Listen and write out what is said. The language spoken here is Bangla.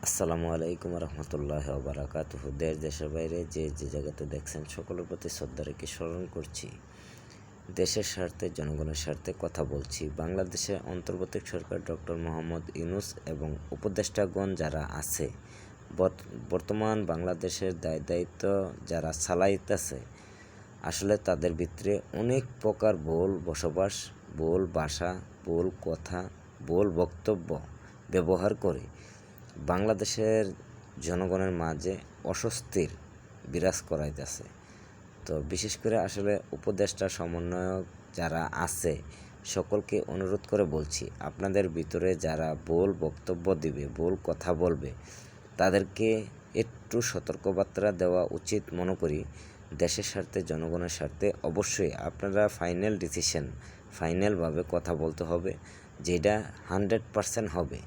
আসসালামু আলাইকুম রহমতুল্লাহ বারাকাতুহু। দেশের বাইরে যে জায়গাতে দেখছেন সকলের প্রতি শ্রদ্ধা রেখে স্মরণ করছি। দেশের স্বার্থে জনগণের স্বার্থে কথা বলছি। বাংলাদেশে অন্তর্বর্তী সরকার ডক্টর মোহাম্মদ ইউনূস এবং উপদেষ্টাগণ যারা আছে, বর্তমান বাংলাদেশের দায়িত্ব যারা চালাইতেছে, আসলে তাদের ভিতরে অনেক প্রকার ভুল বসবাস, ভুল ভাষা, ভুল কথা, ভুল বক্তব্য ব্যবহার করে বাংলাদেশের জনগণের মাঝে অস্বস্তির বিরাজ করাইতেছে। তো বিশেষ করে আসলে উপদেষ্টা সমন্বয়ক যারা আছে সকলকে অনুরোধ করে বলছি, আপনাদের ভিতরে যারা ভুল বক্তব্য দিবে, ভুল কথা বলবে, তাদেরকে একটু সতর্কবার্তা দেওয়া উচিত মনে করি। দেশের স্বার্থে জনগণের স্বার্থে অবশ্যই আপনারা ফাইনাল ডিসিশন, ফাইনালভাবে কথা বলতে হবে, যেটা 100% হবে।